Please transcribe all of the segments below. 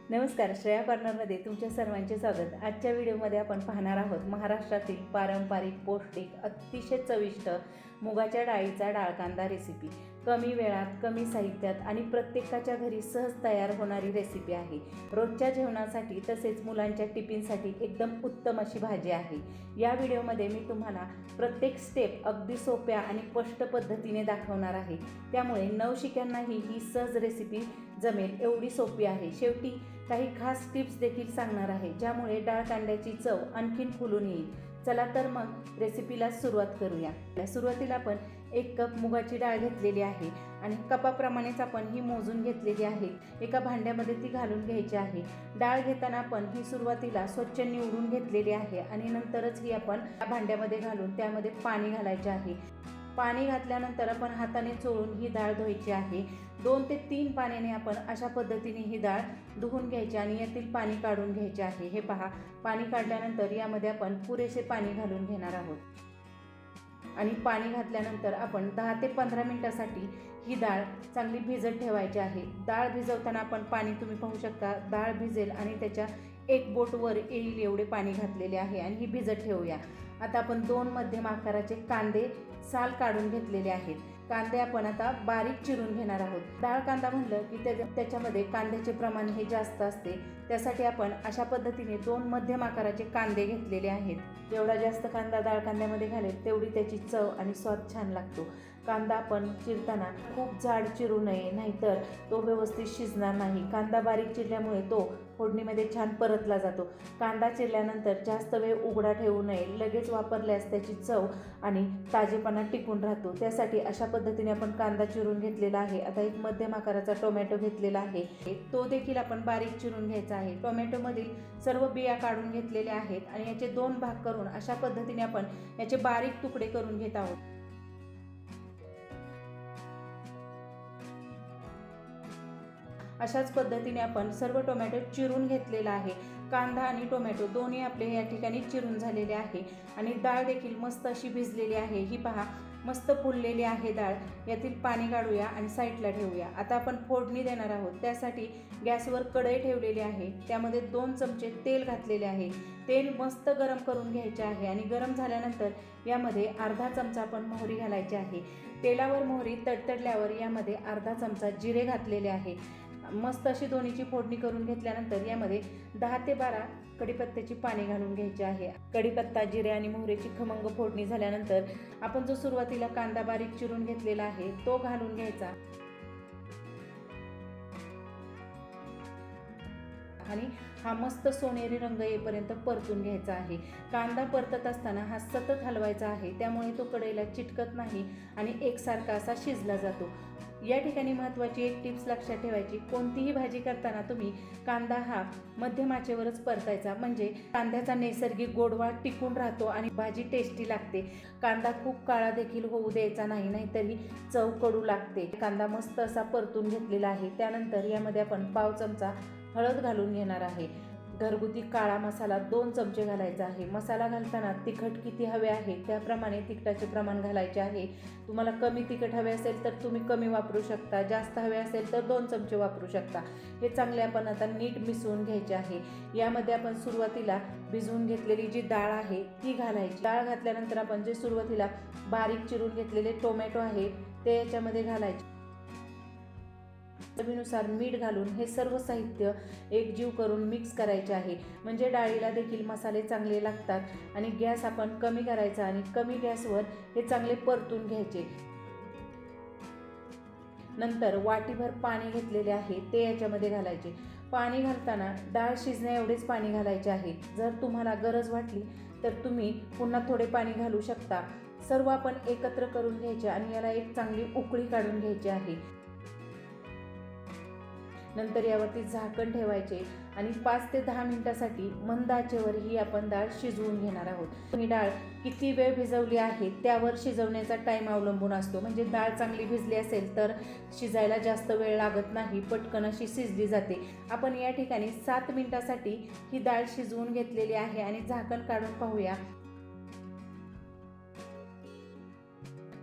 नमस्कार, श्रेया कॉर्नरमध्ये तुमच्या सर्वांचे स्वागत। आजच्या व्हिडिओमध्ये आपण पाहणार आहोत महाराष्ट्रातील पारंपरिक, पौष्टिक, अतिशय चविष्ट मुगाच्या डाळीचा डाळकांदा रेसिपी। कमी वेळात, कमी साहित्यात आणि प्रत्येकाच्या घरी सहज तयार होणारी रेसिपी आहे। रोजच्या जेवणासाठी तसेच मुलांच्या टिफिनसाठी एकदम उत्तम अशी भाजी आहे। या व्हिडिओमध्ये मी तुम्हाला प्रत्येक स्टेप अगदी सोप्या आणि स्पष्ट पद्धतीने दाखवणार आहे, त्यामुळे नवशिक्यांनाही ही सहज रेसिपी जमेल एवढी सोपी आहे। शेवटी काही खास टिप्स देखील सांगणार आहे, ज्यामुळे डाळकांद्याची चव आणखीन फुलून येईल। चला तर मग रेसिपीला सुरुवात करूया। सुरुवातीला आपण 1 कप मुगाची डाळ घेतलेली आहे आणि कपाप्रमाणेच आपण ही मोजून घेतलेली आहे। एका भांड्यामध्ये ती घालून घ्यायची आहे। डाळ घेताना आपण ही सुरुवातीला स्वच्छ निवडून घेतलेली आहे आणि नंतरच ही आपण भांड्यामध्ये घालून त्यामध्ये पाणी घालायचे आहे। पाणी घातल्यानंतर आपण हाताने चोळून ही डाळ धुवायची आहे। 2 ते 3 पाण्याने आपण अशा पद्धतीने ही डाळ धुवून घ्यायची आणि यातील पाणी काढून घ्यायचे आहे। हे पहा, पाणी काढल्यानंतर यामध्ये आपण पुरेसे पाणी घालून घेणार आहोत आणि पाणी घातल्यानंतर आपण 10 ते 15 मिनिटासाठी ही डाळ चांगली भिजत ठेवायची आहे। डाळ भिजवताना आपण पाणी तुम्ही पाहू शकता, डाळ भिजेल आणि त्याच्या 1 बोट वर येईल एवढे पाणी घातलेले आहे आणि ही भिजत ठेवूया। आता आपण 2 मध्यम आकाराचे कांदे साल काढून घेतलेले आहेत। कांदे आपण आता बारीक चिरून घेणार आहोत। डाळ कांदा म्हणलं की त्याच्यामध्ये कांद्याचे प्रमाण हे जास्त असते, त्यासाठी आपण अशा पद्धतीने 2 मध्यम आकाराचे कांदे घेतलेले आहेत। जेवढा जास्त कांदा डाळ कांद्यामध्ये घालेल तेवढी त्याची चव आणि स्वाद छान लागतो। कांदा आपण चिरताना खूप जाड चिरू नये, नाहीतर तो व्यवस्थित शिजणार नाही। कांदा बारीक चिरल्यामुळे तो फोडणीमध्ये छान परतला जातो। कांदा चिरल्यानंतर जास्त वेळ उघडा ठेवू नये, लगेच वापरल्यास त्याची चव आणि ताजेपणा टिकून राहतो। त्यासाठी अशा पद्धतीने आपण कांदा चिरून घेतलेला आहे। आता एक मध्यम आकाराचा टोमॅटो घेतलेला आहे, तो देखील आपण बारीक चिरून घ्यायचा आहे। टोमॅटोमधील सर्व बिया काढून घेतलेल्या आहेत आणि याचे 2 भाग करून अशा पद्धतीने आपण याचे बारीक तुकडे करून घेत आहोत। अशाच पद्धतीने आपण सर्व टोमॅटो चिरून घेतलेला आहे। कांदा आणि टोमॅटो दोन्ही आपले या ठिकाणी चिरून झालेले आहे आणि डाळ देखील मस्त अशी भिजलेली आहे। ही पहा, मस्त फुललेली आहे डाळ। यातील पाणी काढूया आणि साईडला ठेवूया। आता आपण फोडणी देणार आहोत। त्यासाठी गॅसवर कढई ठेवलेली आहे, त्यामध्ये 2 चमचे तेल घातलेले आहे। तेल मस्त गरम करून घ्यायचे आहे आणि गरम झाल्यानंतर यामध्ये अर्धा चमचा आपण मोहरी घालायची आहे। तेलावर मोहरी तडतडल्यावर यामध्ये अर्धा चमचा जिरे घातलेले आहे। मस्त अशी दोन्हीची फोडणी करून घेतल्यानंतर यामध्ये 10 ते 12 कढीपत्त्याची पाने घालून घ्यायची आहे। कढीपत्ता, जिरे आणि मोहरीची खमंग फोडणी झाल्यानंतर आपण जो सुरुवातीला कांदा बारीक चिरून घेतलेला आहे तो घालून घ्यायचा आणि हा मस्त सोनेरी रंग येईपर्यंत परतून घ्यायचा आहे। कांदा परतत असताना हा सतत हलवायचा आहे, त्यामुळे तो कढईला चिटकत नाही आणि एकसारखा असा शिजला जातो। या ठिकाणी महत्त्वाची एक टिप्स लक्षात ठेवायची, कोणतीही भाजी करताना तुम्ही कांदा हा मध्यम आचेवरच परतायचा, म्हणजे कांद्याचा नैसर्गिक गोडवा टिकून राहतो आणि भाजी टेस्टी लागते। कांदा खूप काळा देखील होऊ द्यायचा नाही, नाहीतरी चव कडू लागते। कांदा मस्त असा परतून घेतलेला आहे। त्यानंतर यामध्ये आपण पाव चमचा हळद घालून घेणार आहे। घरगुती काळा मसाला 2 चमचे घालायचा आहे। मसाला घालताना तिखट किती हवे आहे त्याप्रमाणे तिखटाचे प्रमाण घालायचे आहे। तुम्हाला कमी तिखट हवे असेल तर तुम्ही कमी वापरू शकता, जास्त हवे असेल तर 2 चमचे वापरू शकता। हे चांगले आपण आता नीट मिसळून घ्यायचे आहे। यामध्ये आपण सुरुवातीला भिजवून घेतलेली जी डाळ आहे ती घालायची। डाळ घातल्यानंतर आपण जे सुरुवातीला बारीक चिरून घेतलेले टोमॅटो आहे ते याच्यामध्ये घालायचे। चवीनुसार मीठ घालून हे सर्व साहित्य एकजीव करून मिक्स करायचे आहे, म्हणजे डाळीला देखील मसाले चांगले लागतात। आणि गॅस आपण कमी करायचा आणि कमी गॅसवर हे चांगले परतून घ्यायचे। नंतर वाटीभर पाणी घेतलेले आहे ते याच्यामध्ये घालायचे। पाणी घालताना डाळ शिजण्या एवढेच पाणी घालायचे आहे। जर तुम्हाला गरज वाटली तर तुम्ही पुन्हा थोडे पाणी घालू शकता। सर्व आपण एकत्र करून घ्यायचे आणि याला एक चांगली उकळी काढून घ्यायची आहे। नंतर यावरती झाकण ठेवायचे आणि 5 ते 10 मिनिटासाठी मंद आचेवर ही आपण डाळ शिजवून घेणार आहोत। तुम्ही डाळ किती वेळ भिजवली आहे त्यावर शिजवण्याचा टाईम अवलंबून असतो, म्हणजे डाळ चांगली भिजली असेल तर शिजायला जास्त वेळ लागत नाही, पटकन अशी शिजली जाते। आपण या ठिकाणी 7 मिनिटासाठी ही डाळ शिजवून घेतलेली आहे आणि झाकण काढून पाहूया।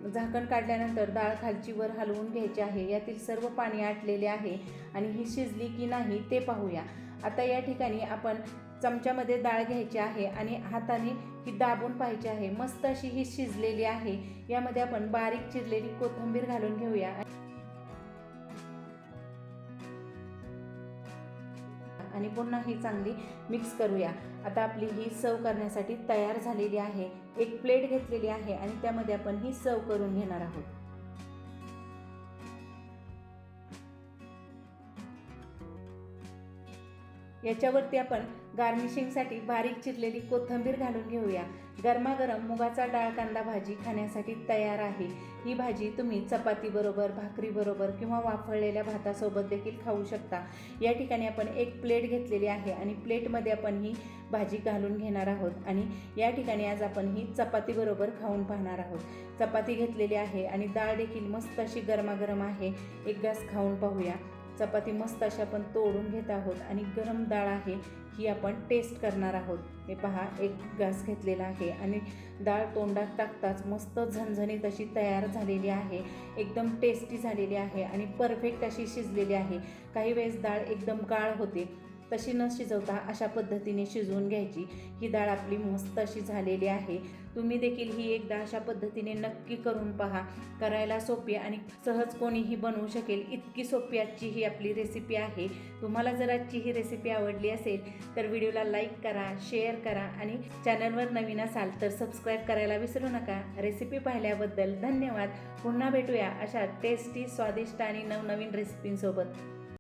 झाकण काढल्यानंतर डाळ खालची वर हलवून घ्यायची आहे। यातील सर्व पाणी आटलेले आहे आणि ही शिजली की नाही ते पाहूया। आता या ठिकाणी आपण चमच्यामध्ये डाळ घ्यायची आहे आणि हाताने ही दाबून पाहायची आहे. मस्त अशी ही शिजलेली आहे. यामध्ये आपण बारीक चिरलेली कोथिंबीर घालून घेऊया आणि पुन्हा ही चांगली मिक्स करूया. आता आपली ही सर्व करण्यासाठी तयार झालेली आहे. एक प्लेट घेतलेली आहे आणि त्यामध्ये आपण ही सर्व करून घेणार आहोत. याच्यावरती आपण गार्निशिंगसाठी बारीक चिरलेली कोथिंबीर घालून घेऊया. गरमागरम मुगाचा डाळ कांदा भाजी खाण्यासाठी तयार आहे. ही भाजी तुम्ही चपातीबरोबर, भाकरीबरोबर किंवा वाफळलेल्या भातासोबत देखील खाऊ शकता. या ठिकाणी आपण एक प्लेट घेतलेली आहे आणि प्लेटमध्ये आपण ही भाजी घालून घेणार आहोत आणि या ठिकाणी आज आपण ही चपातीबरोबर खाऊन पाहणार आहोत. चपाती घेतलेली आहे आणि डाळ देखील मस्त अशी गरमागरम आहे. एक घास खाऊन पाहूया. चपाती मस्त अशी आपण तोडून घेत आहोत आणि गरम डाळ आहे ही आपण टेस्ट करणार आहोत. हे पहा, एक घास घेतलेला आहे आणि डाळ तोंडात टाकताच मस्त झणझणीत अशी तयार झालेली आहे. एकदम टेस्टी झालेली आहे आणि परफेक्ट अशी शिजलेली आहे. काही वेळेस डाळ एकदम गाळ होते, तशी न शिजवता अशा पद्धतीने शिजवून घ्यायची. ही डाळ आपली मस्त अशी झालेली आहे. तुम्ही देखील ही एकदा अशा पद्धतीने नक्की करून पहा. करायला सोपी आणि सहज कोणीही बनवू शकेल इतकी सोपी आजची ही आपली रेसिपी आहे. तुम्हाला जर आजची ही रेसिपी आवडली असेल तर व्हिडिओला लाईक करा, शेअर करा आणि चॅनलवर नवीन असाल तर सबस्क्राईब करायला विसरू नका. रेसिपी पाहिल्याबद्दल धन्यवाद. पुन्हा भेटूया अशा टेस्टी, स्वादिष्ट आणि नवनवीन रेसिपींसोबत.